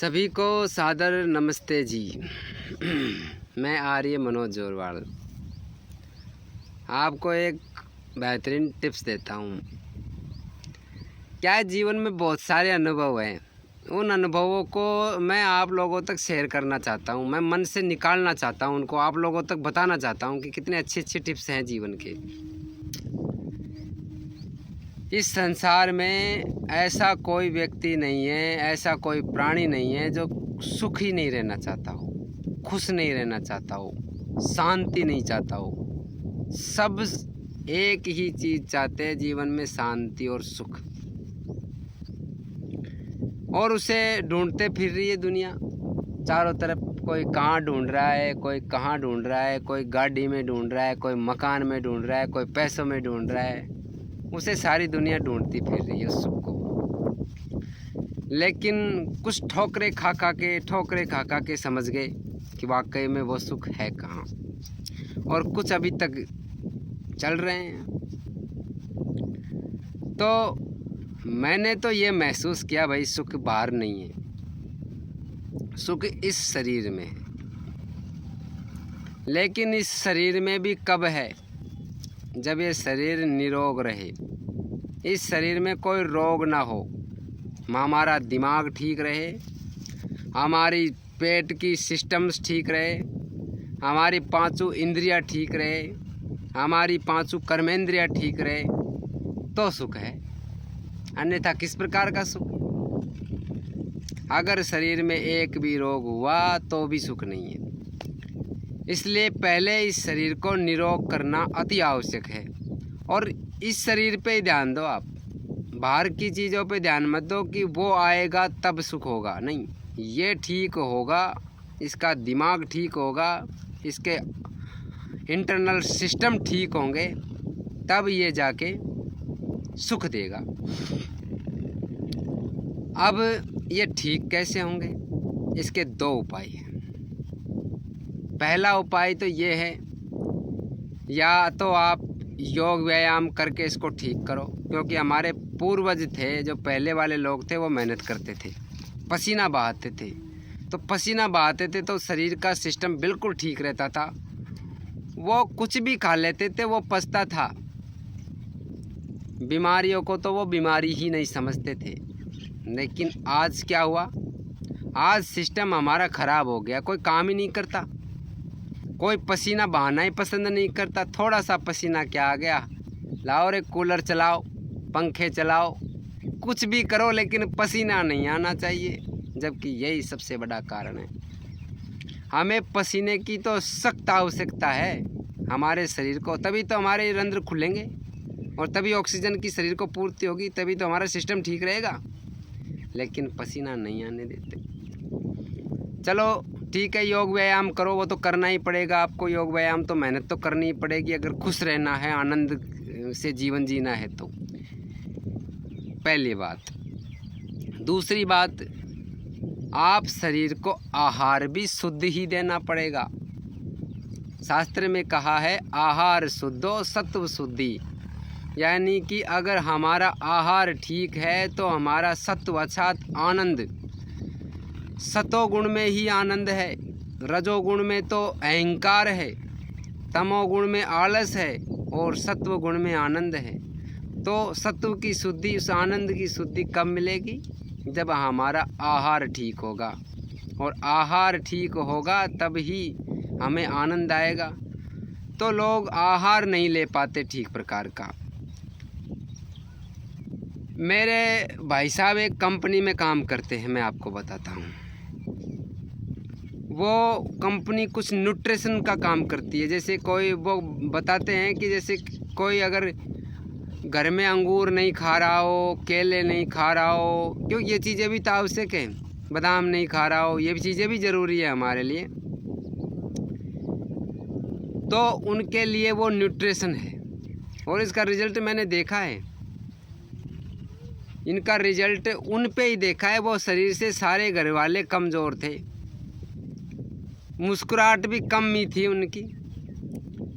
सभी को सादर नमस्ते जी। मैं आर्य मनोज जोरवाल आपको एक बेहतरीन टिप्स देता हूँ। क्या है, जीवन में बहुत सारे अनुभव हैं। उन अनुभवों को मैं आप लोगों तक शेयर करना चाहता हूँ। मैं मन से निकालना चाहता हूँ, उनको आप लोगों तक बताना चाहता हूँ कि कितने अच्छे अच्छे टिप्स हैं जीवन के। इस संसार में ऐसा कोई व्यक्ति नहीं है, ऐसा कोई प्राणी नहीं है जो सुखी नहीं रहना चाहता हो, खुश नहीं रहना चाहता हो, शांति नहीं चाहता हो। सब एक ही चीज़ चाहते हैं जीवन में, शांति और सुख, और उसे ढूंढते फिर रही है दुनिया चारों तरफ। कोई कहाँ ढूंढ रहा है, कोई कहाँ ढूंढ रहा है, कोई गाड़ी में ढूंढ रहा है, कोई मकान में ढूंढ रहा है, कोई पैसों में ढूंढ रहा है। उसे सारी दुनिया ढूंढती फिर रही है उस सुख को। लेकिन कुछ ठोकरे खा के समझ गए कि वाकई में वो सुख है कहाँ, और कुछ अभी तक चल रहे हैं। तो मैंने तो ये महसूस किया, भाई सुख बाहर नहीं है, सुख इस शरीर में है। लेकिन इस शरीर में भी कब है? जब ये शरीर निरोग रहे, इस शरीर में कोई रोग ना हो, हमारा दिमाग ठीक रहे, हमारी पेट की सिस्टम्स ठीक रहे, हमारी पांचों इंद्रियां ठीक रहे, हमारी पांचों कर्मेंद्रियां ठीक रहे, तो सुख है। अन्यथा किस प्रकार का सुख? अगर शरीर में एक भी रोग हुआ तो भी सुख नहीं है। इसलिए पहले इस शरीर को निरोग करना अति आवश्यक है। और इस शरीर पे ही ध्यान दो आप, बाहर की चीज़ों पे ध्यान मत दो कि वो आएगा तब सुख होगा। नहीं, ये ठीक होगा, इसका दिमाग ठीक होगा, इसके इंटरनल सिस्टम ठीक होंगे, तब ये जाके सुख देगा। अब ये ठीक कैसे होंगे? इसके दो उपाय हैं। पहला उपाय तो ये है, या तो आप योग व्यायाम करके इसको ठीक करो, क्योंकि हमारे पूर्वज थे, जो पहले वाले लोग थे, वो मेहनत करते थे, पसीना बहाते थे। तो पसीना बहाते थे तो शरीर का सिस्टम बिल्कुल ठीक रहता था। वो कुछ भी खा लेते थे, वो पचता था। बीमारियों को तो वो बीमारी ही नहीं समझते थे। लेकिन आज क्या हुआ? आज सिस्टम हमारा ख़राब हो गया, कोई काम ही नहीं करता, कोई पसीना बहाना ही पसंद नहीं करता। थोड़ा सा पसीना क्या आ गया, लाओ रे कूलर चलाओ, पंखे चलाओ, कुछ भी करो, लेकिन पसीना नहीं आना चाहिए। जबकि यही सबसे बड़ा कारण है। हमें पसीने की तो सख्त आवश्यकता है हमारे शरीर को, तभी तो हमारे रंध्र खुलेंगे और तभी ऑक्सीजन की शरीर को पूर्ति होगी, तभी तो हमारा सिस्टम ठीक रहेगा। लेकिन पसीना नहीं आने देते। चलो ठीक है, योग व्यायाम करो, वो तो करना ही पड़ेगा आपको। योग व्यायाम तो मेहनत तो करनी ही पड़ेगी अगर खुश रहना है, आनंद से जीवन जीना है तो। पहली बात। दूसरी बात, आप शरीर को आहार भी शुद्ध ही देना पड़ेगा। शास्त्र में कहा है, आहार शुद्धो सत्व शुद्धि। यानी कि अगर हमारा आहार ठीक है तो हमारा सत्व अर्थात आनंद, सतोगुण में ही आनंद है, रजोगुण में तो अहंकार है, तमोगुण में आलस है, और सत्व गुण में आनंद है। तो सत्व की शुद्धि, उस आनंद की शुद्धि कब मिलेगी? जब हमारा आहार ठीक होगा, और आहार ठीक होगा तब ही हमें आनंद आएगा। तो लोग आहार नहीं ले पाते ठीक प्रकार का। मेरे भाई साहब एक कंपनी में काम करते हैं, मैं आपको बताता हूँ। वो कंपनी कुछ न्यूट्रिशन का काम करती है। जैसे कोई, वो बताते हैं कि जैसे कोई अगर घर में अंगूर नहीं खा रहा हो, केले नहीं खा रहा हो, क्योंकि ये चीज़ें भी तो आवश्यक है, बादाम नहीं खा रहा हो, ये भी चीज़ें भी ज़रूरी है हमारे लिए, तो उनके लिए वो न्यूट्रिशन है। और इसका रिजल्ट मैंने देखा है, इनका रिजल्ट उन पे ही देखा है। वो शरीर से सारे घर वाले कमज़ोर थे, मुस्कुराहट भी कम ही थी उनकी।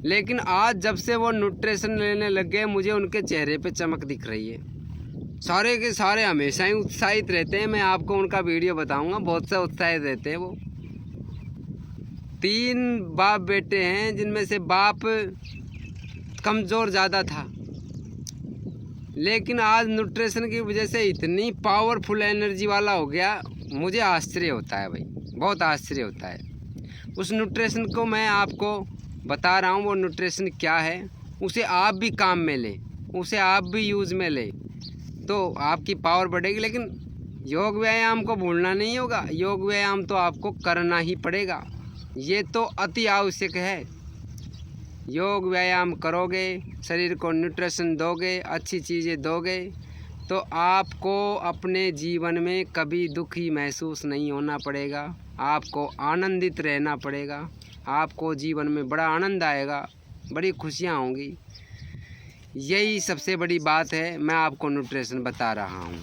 लेकिन आज जब से वो न्यूट्रिशन लेने लग गए, मुझे उनके चेहरे पे चमक दिख रही है। सारे के सारे हमेशा ही उत्साहित रहते हैं। मैं आपको उनका वीडियो बताऊंगा, बहुत से उत्साहित रहते हैं वो। 3 बाप बेटे हैं, जिनमें से बाप कमज़ोर ज़्यादा था, लेकिन आज न्यूट्रिशन की वजह से इतनी पावरफुल एनर्जी वाला हो गया। मुझे आश्चर्य होता है भाई, बहुत आश्चर्य होता है। उस न्यूट्रिशन को मैं आपको बता रहा हूँ, वो न्यूट्रिशन क्या है। उसे आप भी काम में लें, उसे आप भी यूज़ में लें, तो आपकी पावर बढ़ेगी। लेकिन योग व्यायाम को भूलना नहीं होगा। योग व्यायाम तो आपको करना ही पड़ेगा, ये तो अति आवश्यक है। योग व्यायाम करोगे, शरीर को न्यूट्रिशन दोगे, अच्छी चीज़ें दोगे, तो आपको अपने जीवन में कभी दुखी महसूस नहीं होना पड़ेगा। आपको आनंदित रहना पड़ेगा। आपको जीवन में बड़ा आनंद आएगा, बड़ी खुशियाँ होंगी। यही सबसे बड़ी बात है, मैं आपको न्यूट्रिशन बता रहा हूँ।